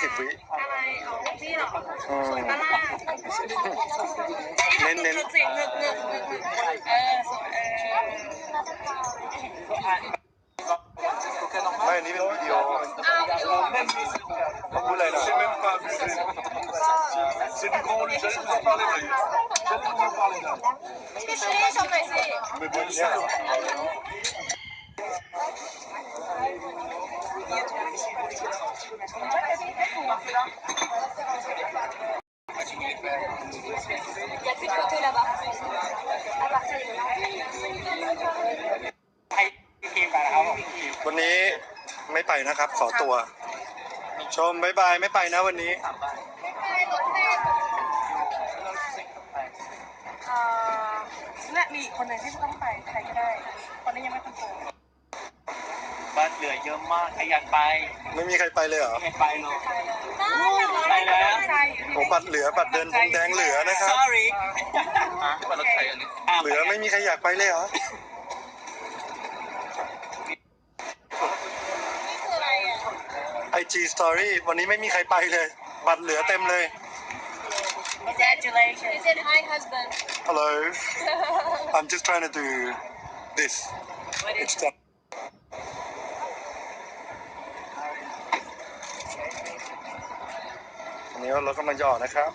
10 วิอะไรออกที่เหรอสวยปะล่ะเน้นสิงึกสวยไม่อันนี้เป็นวิดีโอต้องพูดอะไรนะ C'est du grand lui, j'allais vous en parler d'ailleurs. J'allais vous en parler là. พี่ซื้อให้ชมหน่อยสิ Mais bon, ça. วันนี้ไม่ไปนะครับ ขอตัว ชมบายบายไม่ไปนะวันนี้และมีอีกคนหนึ่งที่ต้องไปใครก็ได้ตอนนี้ยังไม่คอนเฟิร์ม บ้านเหลือเยอะมากใครอยากไป ไม่มีใครไปเลยเหรอ ใครไปหรอก ไปแล้ว โอ้บัตรเหลือบัตรเดินพรมแดงเหลือนะครับ sorry บัตรรถไฟอันนี้ เหลือไม่มีใครอยากไปเลยเหรอ IG Story วันนี้ไม่มีใครไปเลย บัตรเหลือเต็มเลย Congratulations. He said hi husband. Hello I'm just trying to do this it's done อันนี้รถกำลังจะออกนะครับ